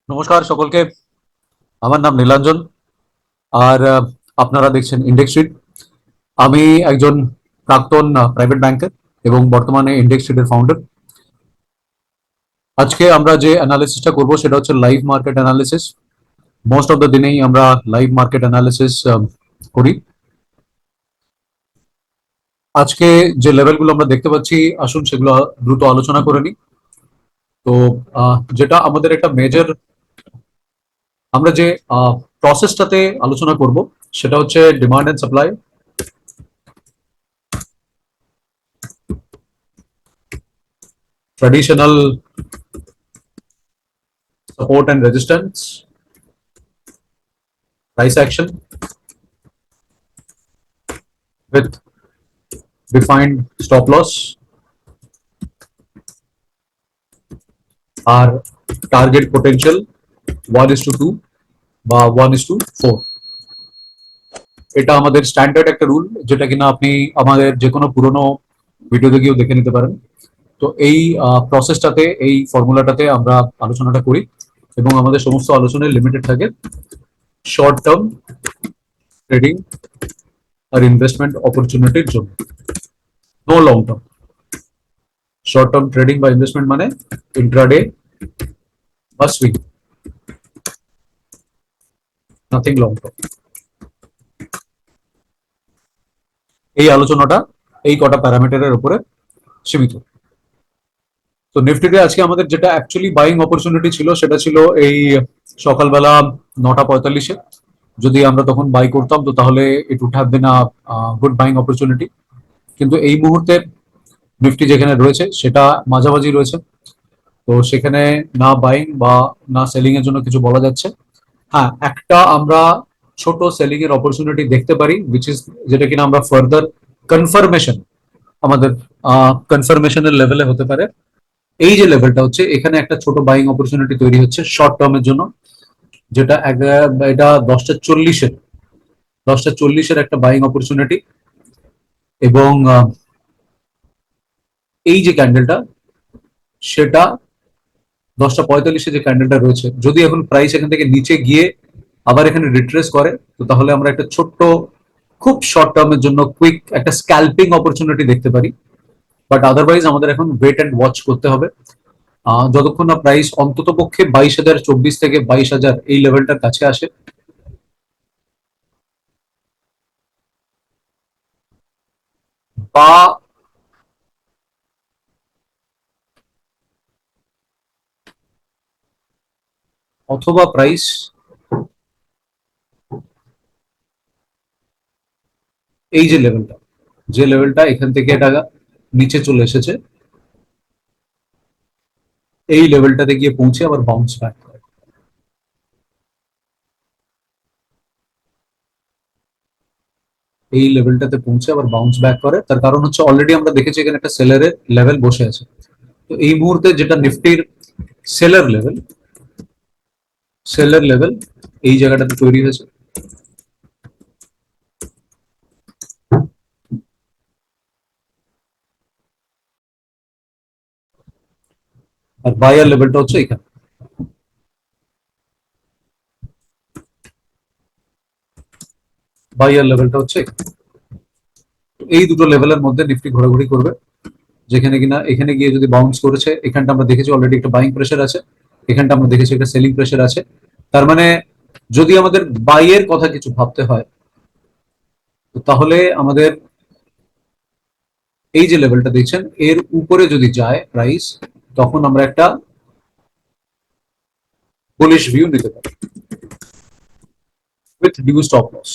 নমস্কার সকলকে। আমার নাম নীলাঞ্জন। আর আপনারা দেখছেন ইন্ডেক্স ট্রেড। আমি একজন প্রাক্তন প্রাইভেট ব্যাংকার এবং বর্তমানে ইন্ডেক্স ট্রেডের ফাউন্ডার। আজকে আমরা যে অ্যানালিসিসটা করব সেটা হচ্ছে live market analysis. Most of the দিনেই আমরা লাইভ মার্কেট অ্যানালিসিস করি। আজকে যে লেভেলগুলো আমরা দেখতে পাচ্ছি, আসুন সেগুলো দ্রুত আলোচনা করে নিই। তো যেটা আমাদের একটা মেজর, আমরা যে প্রসেসটাতে আলোচনা করব সেটা হচ্ছে demand and supply, traditional support and resistance, price action with defined stop loss, our target potential 1:2 বা 1:4। এটা আমাদের স্ট্যান্ডার্ড একটা রুল, যেটা কিনা আপনি আমাদের যে কোনো পুরোনো ভিডিওতে গিয়েও দেখে নিতে পারেন। তো এই প্রসেসটাতে, এই ফর্মুলাটাতে আমরা আলোচনাটা করি এবং আমাদের সমস্ত আলোচনায় লিমিটেড থাকে শর্ট টার্ম ট্রেডিং আর ইনভেস্টমেন্ট অপরচুনিটির জন্য, no long term. Short term trading বা ইনভেস্টমেন্ট মানে ইন্ট্রাডে বা সুইং, নাথিং লং টার্ম। এই আলোচনাটা এই কটা প্যারামিটারের উপরে সীমিত। তো নিফটিতে আজকে আমাদের যেটা অ্যাকচুয়ালি বাইং অপরচুনিটি ছিল সেটা ছিল এই সকালবেলা 9:45-এ। যদি আমরা তখন বাই করতাম তো তাহলে it would have been a good buying opportunity. কিন্তু এই মুহূর্তে নিফটি যেখানে রয়েছে সেটা মাঝামাঝি রয়েছে। তো সেখানে না বাইং বা না সেলিং এর জন্য কিছু বলা যাচ্ছে। হ্যাঁ, একটা আমরা ছোট সেলিং এর অপরচুনিটি দেখতে পারি, যেটা কিনা আমরা ফার্দার কনফার্মেশন, আমাদের কনফার্মেশনের লেভেলে হতে পারে। এই যে লেভেলটা হচ্ছে, এখানে একটা ছোট বাইং অপরচুনিটি তৈরি হচ্ছে শর্ট টার্মের জন্য, যেটা এটা 10:40-এর, 10:40-এর একটা বাইং অপরচুনিটি। এবং এই যে ক্যান্ডেলটা, সেটা 10:45-এ যে ক্যান্ডেলটা রয়েছে, যদি এখন প্রাইস এখান থেকে নিচে গিয়ে আবার এখানে রিট্রেস করে, তো তাহলে আমরা একটা ছোট্ট, খুব শর্ট টার্মের জন্য কুইক একটা স্ক্যাল্পিং অপরচুনিটি দেখতে পারি। বাট আদারওয়াইজ আমাদের এখন ওয়েট অ্যান্ড ওয়াচ করতে হবে যতক্ষণ না প্রাইস অন্তত পক্ষে 22,024 থেকে 22,000 এই লেভেলটার কাছে আসে। বা অথবা প্রাইস এই যে লেভেলটা, যে লেভেলটা এখান থেকে এটা নিচে চলে এসেছে, এই লেভেলটাতে গিয়ে পৌঁছে আবার বাউন্স ব্যাক করে। এই লেভেলটাতে পৌঁছে আবার বাউন্স ব্যাক করে, তার কারণ হচ্ছে অলরেডি আমরা দেখেছি এখানে একটা সেলারের লেভেল বসে আছে। তো এই মুহূর্তে যেটা নিফটির সেলার লেভেল, সেলার লেভেল এই জায়গাটাতে তৈরি হয়েছে। আর বায়ার লেভেলটা হচ্ছে এখানে। বায়ার লেভেলটা হচ্ছে এখানে। এই দুটো লেভেলের মধ্যে নিফটি ঘোরাঘুরি করবে, যেখানে কিনা এখানে গিয়ে যদি বাউন্স করেছে, এখানটা আমরা দেখেছি অলরেডি একটা বাইং প্রেশার আছে, এখানটা আমরা দেখেছি একটা সেলিং প্রেশার আছে। তার মানে যদি আমাদের বাইয়ের কথা কিছু ভাবতে হয়, তো তাহলে আমাদের এই যে লেভেলটা দেখছেন এর উপরে যদি যায় প্রাইস, তখন আমরা একটা বুলিশ ভিউ নিতে পারি with due stop loss.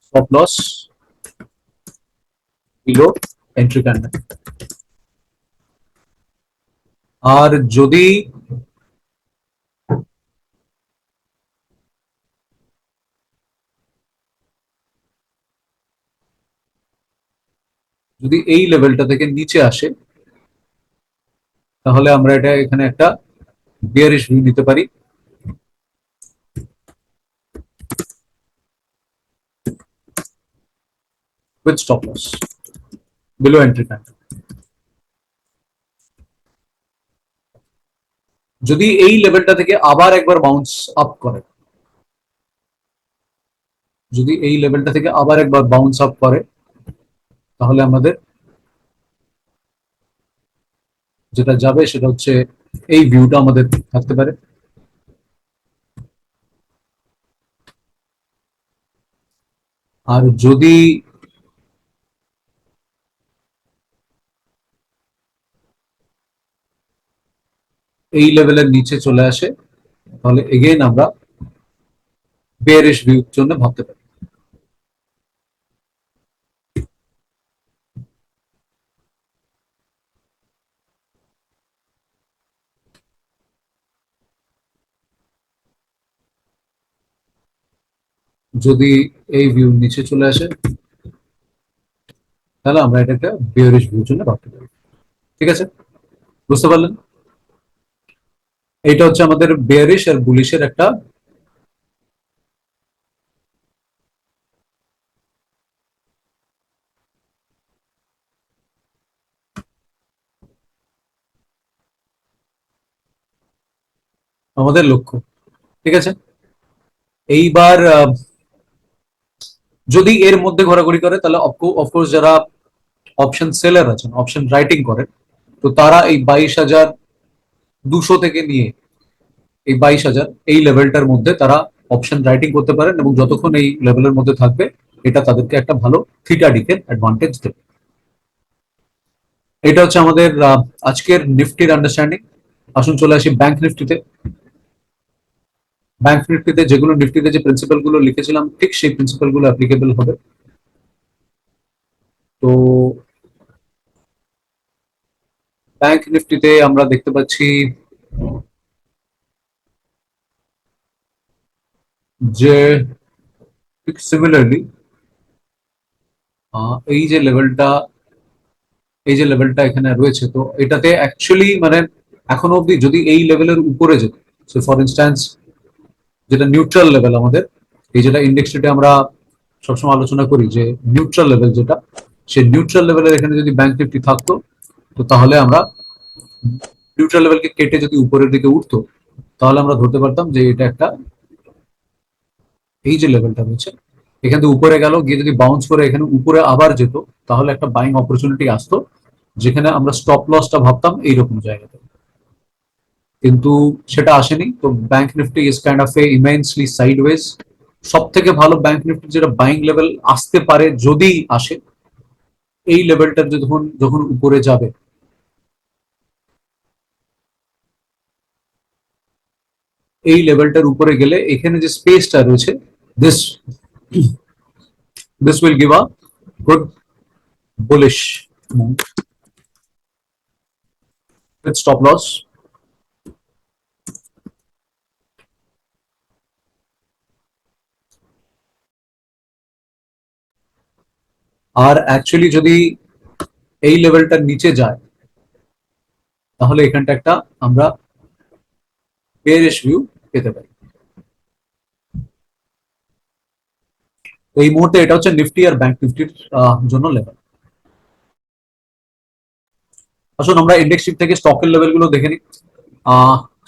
Stop loss below entry candle. আর যদি যদি এই লেভেলটা থেকে নিচে আসে, তাহলে আমরা এটা এখানে একটা বিয়ারিশ ভিউ নিতে পারি with stop loss below entry candle. যদি এই লেভেলটা থেকে আবার একবার বাউন্স আপ করে, যদি এই লেভেলটা থেকে আবার একবার বাউন্স আপ করে, তাহলে আমাদের যেটা যাবে সেটা হচ্ছে এই ভিউটা আমাদের থাকতে পারে। আর যদি এই লেভেলের নিচে চলে আসে, তাহলে এগেইন আমরা বেয়ারিশ ভিউর জন্য ভাবতে পারি। যদি এই ভিউ নিচে চলে আসে, তাহলে আমরা এটা একটা বেয়ারিশ ভিউর জন্য ভাবতে পারি। ঠিক আছে, বুঝতে পারলেন? এটা হচ্ছে আমাদের বেয়ারিশ আর বুলিশের একটা আমাদের লক্ষ্য। ঠিক আছে, এইবার যদি এর মধ্যে ঘোরাঘুরি করে, তাহলে অফকোর্স যারা অপশন সেলার আছেন, অপশন রাইটিং করেন, তো তারা এই 22,200 থেকে নিয়ে এই 22,000 এই লেভেলটার মধ্যে তারা অপশন রাইটিং করতে পারেন, এবং যতক্ষণ এই লেভেলের মধ্যে থাকবে, এটা তাদেরকে একটা ভালো থিটা ডিকের অ্যাডভান্টেজ দেবে। এটা হচ্ছে আমাদের আজকের নিফটির আন্ডারস্ট্যান্ডিং। আসুন চলে আসি ব্যাংক নিফটিতে। ব্যাংক নিফটিতে যেগুলো নিফটিতে যে প্রিন্সিপাল গুলো লিখেছিলাম, ঠিক সেই প্রিন্সিপাল গুলো অ্যাপ্লিকেবল হবে। তো ব্যাংক নিফটিতে আমরা দেখতে পাচ্ছি যে ঠিক সিমিলারলি এই যে লেভেলটা, এই যে লেভেলটা এখানে রয়েছে, তো এটাতে অ্যাকচুয়ালি মানে এখনো অব্দি যদি এই লেভেলের উপরে যেত, সো ফর ইনস্ট্যান্স যেটা নিউট্রাল লেভেল আমাদের, এই যেটা ইন্ডেক্স রেটে আমরা সবসময় আলোচনা করি যে নিউট্রাল লেভেল যেটা, সেই নিউট্রাল লেভেলের এখানে যদি ব্যাংক নিফটি থাকতো, তো তাহলে আমরা নিউট্রাল লেভেলকে কেটে যদি উপরের দিকে উঠতো, তাহলে আমরা ধরতে পারতাম যে এটা একটা, এই যে লেভেলটা রয়েছে এখান থেকে উপরে গেল, গিয়ে যদি বাউন্স করে এখানে উপরে আবার যেত, তাহলে একটা বাইং অপরচুনিটি আসতো, যেখানে আমরা স্টপ লসটা ভাবতাম এইরকম জায়গাতে। কিন্তু সেটা আসেনি। তো bank Nifty is kind of A immensely sideways. সব থেকে ভালো ব্যাংক নিফটি যেটা বাইং লেভেল আসতে পারে যদি আসে, এই লেভেলটা যখন যখন উপরে যাবে, এই লেভেলটার উপরে গেলে এখানে যে স্পেসটা রয়েছে, this this will give a good bullish with stop loss. আর অ্যাকচুয়ালি যদি এই লেভেলটার নিচে যায়, তাহলে এখানটা একটা আমরা বেয়ারিশ ভিউ পেতে পারি। তো এই মুহূর্তে এটা হচ্ছে নিফটি আর ব্যাংক নিফটির জন্য লেভেল। আসুন আমরা ইন্ডেক্স শিট থেকে স্টকের লেভেল গুলো দেখে নিই।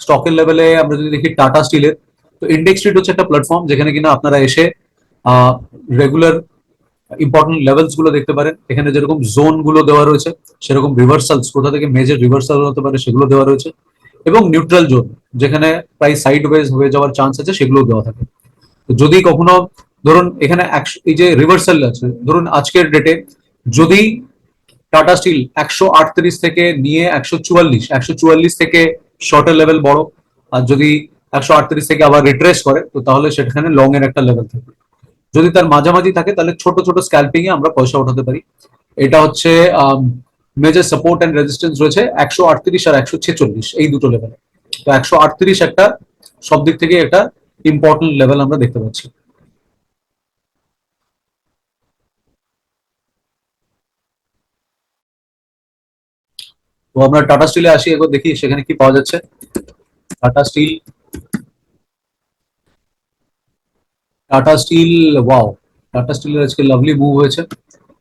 স্টকের লেভেলে আমরা যদি দেখি টাটা স্টিলের, তো ইন্ডেক্স স্ট্রিট হচ্ছে একটা প্ল্যাটফর্ম যেখানে কিনা আপনারা এসে রেগুলার ইম্পর্টেন্ট লেভেলস গুলো দেখতে পারেন। এখানে যেরকম জোন গুলো দেওয়া রয়েছে, সেরকম রিভার্সালস কোথা থেকে মেজর রিভার্সাল হতে পারে সেগুলো দেওয়া রয়েছে, এবং নিউট্রাল জোন যেখানে প্রায় সাইড ওয়েজ হয়ে যাওয়ার চান্স আছে সেগুলো দেওয়া থাকে। তো যদি কখনো ধরুন এখানে এই যে রিভার্সাল আছে, ধরুন আজকের ডেটে যদি টাটা স্টিল 138 থেকে নিয়ে 144 থেকে শর্টের লেভেল বড়, আর যদি 138 থেকে আবার রিট্রেস করে, তো তাহলে সেখানে লং এর একটা লেভেল থাকে। যদি তার মাঝামাঝি থাকে, তাহলে ছোট ছোট স্ক্যাল্পিং এ আমরা পয়সা উঠাতে পারি। এটা হচ্ছে মেজর সাপোর্ট এন্ড রেজিস্ট্যান্স রয়েছে 138 আর 146, এই দুটো লেভেলে। তো 138 একটা সব দিক থেকে একটা ইম্পর্টেন্ট লেভেল আমরা দেখতে পাচ্ছি। তো আমরা টাটা স্টিলে আসি, একবার দেখি সেখানে কি পাওয়া যাচ্ছে। Tata Steel, Tata Steel, wow, Tata স্টিলের আজকে লাভলি মুভ হয়েছে।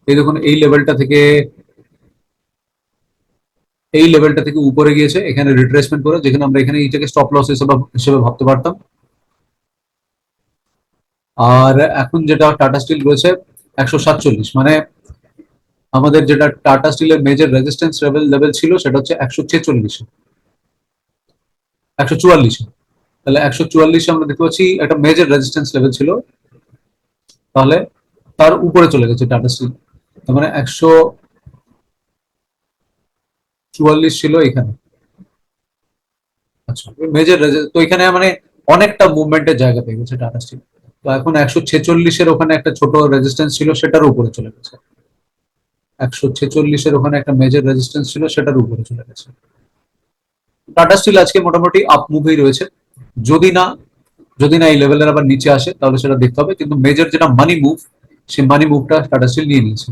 এই দেখুন এই লেভেলটা থেকে এই লেভেলটা থেকে উপরে গিয়েছে এখানে রিট্রেসমেন্ট করে, যেখানে আমরা এখানে এইটাকে স্টপ লস হিসেবে হিসেবে ভাবতে পারতাম। আর এখন যেটা টাটা স্টিল রয়েছে 147, মানে আমাদের যেটা টাটা স্টিলের মেজর রেজিস্ট্যান্স লেভেল লেভেল ছিল সেটা হচ্ছে 146, 144। তাহলে 144 আমরা দেখতে পাচ্ছি একটা মেজর রেজিস্ট্যান্স লেভেল ছিল, তাহলে তার উপরে চলে গেছে টাটা স্টিল। তার মানে 144 ছিল এখানে। আচ্ছা, মেজর তো এখানে মানে অনেকটা মুভমেন্টের জায়গা পেয়ে গেছে টাটা স্টিল। তো এখন 146-এর ওখানে একটা ছোট রেজিস্ট্যান্স ছিল, সেটার উপরে চলে গেছে। 146-এর ওখানে একটা মেজর রেজিস্ট্যান্স ছিল, সেটার উপরে চলে গেছে। টাটা স্টিল আজকে মোটামুটি আপ মুভেই রয়েছে। যদি না যদি না এই লেভেলের আবার নিচে আসে তাহলে সেটা দেখতে হবে, কিন্তু মেজর যেটা মানি মুভ, সেই মানি মুভটা টাটা স্টিল নিয়ে নিয়েছে।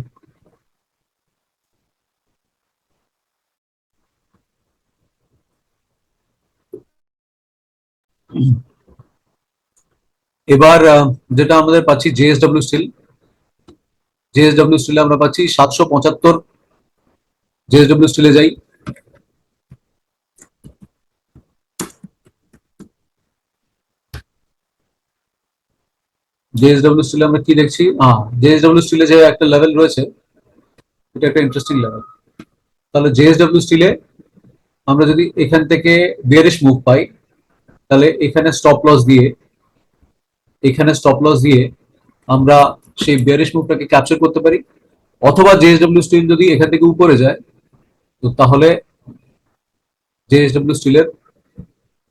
এবার যেটা আমাদের পাচ্ছি জেএসডব্লিউ স্টিল, জেএসডব্লিউ স্টিলে আমরা পাচ্ছি 775। জেএসডব্লিউ স্টিলে যাই। জেএসডব্লিউ স্টিলে আমরা কি দেখছি, হ্যাঁ, জেএসডব্লিউ স্টিলে যে একটা লেভেল রয়েছে, এটা একটা ইন্টারেস্টিং লেভেল। তাহলে জেএসডব্লিউ স্টিলে আমরা যদি এখান থেকে বিয়ারিশ মুভ পাই, তাহলে এখানে স্টপ লস দিয়ে আমরা সেই বিয়ারিশ মুভটাকে ক্যাপচার করতে পারি। অথবা জেএসডব্লিউ স্টিল যদি এখান থেকে উপরে যায়, তো তাহলে জেএসডব্লিউ স্টিলের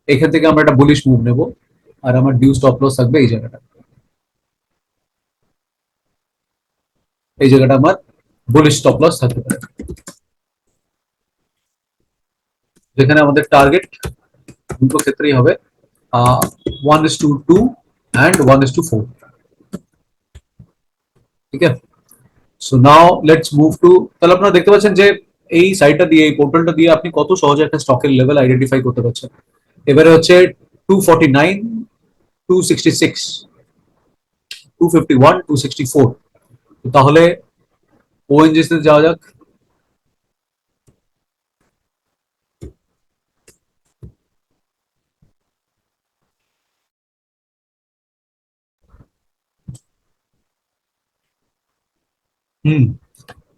এখান থেকে আমরা একটা বুলিশ মুভ নেব, আর আমার ডিউ স্টপ লস থাকবে এই জায়গাটা। এই জায়গাটা আমার বুলিশ স্টপ লস থাকতে পারে, যেখানে আমাদের টার্গেট দুটো ক্ষেত্রেই হবে 1:2 অ্যান্ড 1:4। ঠিক আছে। So now let's move to, তাহলে আপনারা দেখতে পাচ্ছেন যে এই সাইটটা দিয়ে, এই পোর্টালটা দিয়ে আপনি কত সহজে একটা স্টকের লেভেল আইডেন্টিফাই করতে পারছেন। এবারে হচ্ছে 249, 266, 251, 264। তাহলে ওএনজিসি তে যাওয়া যাক। হুম,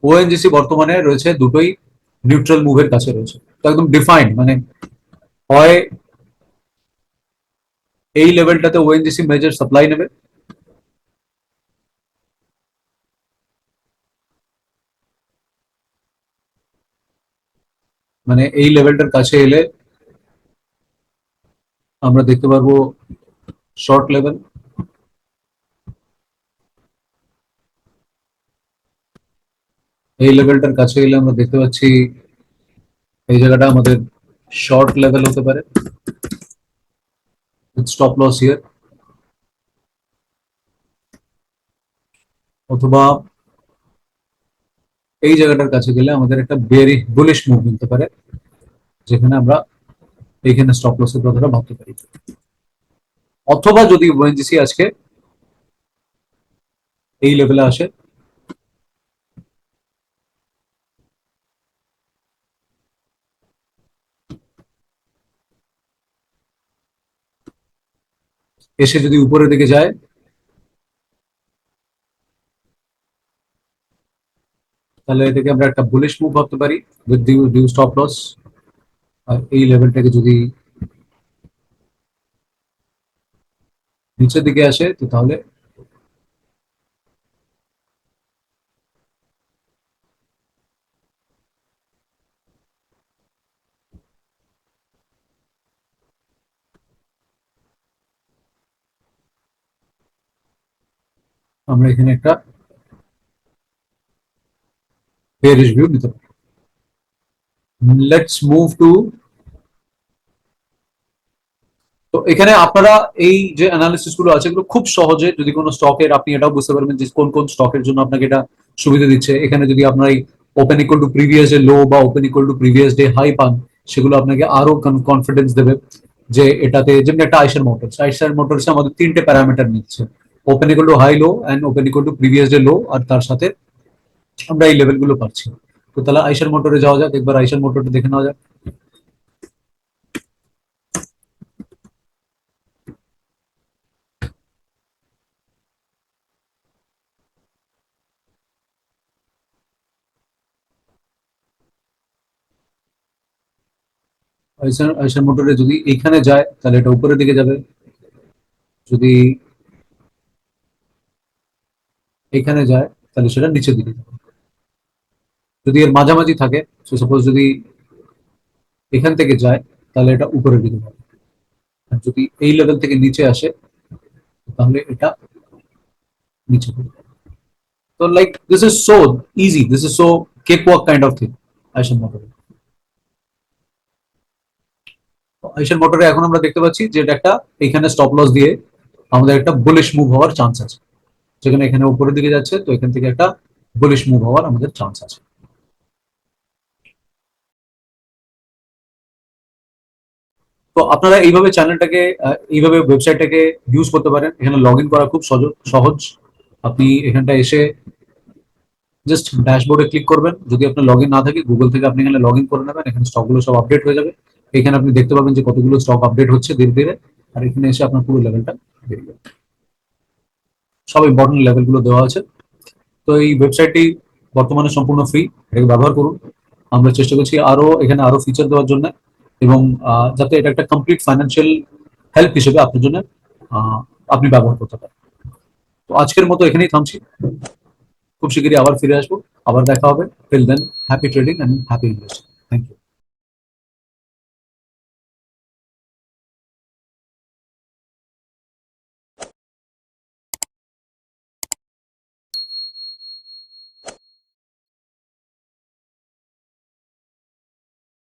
ওএনজিসি বর্তমানে রয়েছে দুটোই নিউট্রাল মুভের কাছে রয়েছে, তো একদম ডিফাইন্ড, মানে হয় এই লেভেলটাতে ওএনজিসি মেজর সাপ্লাই নেবে, মানে এই লেভেলটার কাছে এলে আমরা দেখতে পারবো শর্ট লেভেল। এই লেভেলটার কাছে এলে আমরা দেখতে পাচ্ছি এই জায়গাটা আমাদের শর্ট লেভেল হতে পারে, স্টপ লস হিয়ার। অথবা এই জায়গাটার কাছে গেলে আমাদের একটা বেরি বুলিশ মুভ মিলতে পারে, যেখানে আমরা এইখানে স্টপ লসের কথাটা ভাবতে পারি। অথবা যদি ওএনজিসি আজকে এই লেভেলে আসে, এসে যদি উপরের দিকে যায়, তাহলে এটাকে আমরা একটা বুলিশ মুভ ভাবতে পারি with due due stop loss. আর এই লেভেলটাকে যদি নিচের দিকে আসে, তো তাহলে আমরা এখানে একটা বেয়ারিশ ভিউ নিতে পারি। লেটস মুভ টু, তো এখানে আপনারা এই যে অ্যানালিসিস গুলো আছে এগুলো খুব সহজে, যদি কোনো স্টকের আপনি এটাও বুঝতে পারবেন যে কোন কোন স্টকের জন্য আপনাকে এটা সুবিধা দিচ্ছে। এখানে যদি আপনার এই open equal to previous day low বা open equal to previous day high পান, সেগুলো আপনাকে আরো কনফিডেন্স দেবে যে এটাতে, যেমন একটা আইসার মোটরস আমাদের তিনটে প্যারামিটার নিচ্ছে, open equal to high low and open equal to previous day low, আর তার সাথে আমরা এই লেভেল গুলো পাচ্ছি। তো তাহলে আইসার মোটরে যাওয়া যাক, একবার আইসার মোটরটা দেখে নেওয়া যাক। আইসার আইসার মোটরে যদি এখানে যায় তাহলে এটা উপরের দিকে যাবে, যদি এখানে যায় তাহলে সেটা নিচের দিকে যাবে। যদি এর মাঝামাঝি থাকে, সাপোজ যদি এখান থেকে যায় তাহলে এটা উপরের দিকে যাবে। আর যদি এই লেভেল থেকে নিচে আসে তাহলে এটা নিচে পড়বে। তো like this is so easy, this is so cake walk kind of thing আইসার মোটরে। আইসার মোটরে এখন আমরা দেখতে পাচ্ছি যে এটা একটা, এখানে স্টপ লস দিয়ে আমাদের একটা বুলিশ মুভ হওয়ার চান্স আছে। যেখানে এখানে উপরের দিকে যাচ্ছে, তো এখান থেকে একটা বুলিশ মুভ হওয়ার আমাদের চান্স আছে। তো আপনারা এইভাবে চ্যানেলটাকে, এইভাবে ওয়েবসাইটটাকে ইউজ করতে পারেন। এখানে লগ ইন করা খুব সহজ। আপনি এখানটা এসে জাস্ট ড্যাশবোর্ডে ক্লিক করবেন। যদি আপনার লগ ইন না থাকে, গুগল থেকে আপনি এখানে লগ ইন করে নেবেন। এখানে স্টকগুলো সব আপডেট হয়ে যাবে। এখানে আপনি দেখতে পাবেন যে কতগুলো স্টক আপডেট হচ্ছে ধীরে ধীরে। আর এখানে এসে আপনার পুরো লেভেলটা বেরিয়ে যাবে। সব ইম্পর্টেন্ট লেভেলগুলো দেওয়া আছে। তো এই ওয়েবসাইটটি বর্তমানে সম্পূর্ণ ফ্রি, এটাকে ব্যবহার করুন। আমরা চেষ্টা করছি আরো এখানে আরো ফিচার দেওয়ার জন্য, এবং যাতে এটা একটা কমপ্লিট ফাইন্যান্সিয়াল হেল্প হিসেবে আপনার জন্য আহ, আপনি ব্যবহার করতে পারেন। তো আজকের মতো এখানেই থামছি। খুব শীঘ্রই আবার ফিরে আসবো, আবার দেখা হবে। Till then, happy trading and happy investing.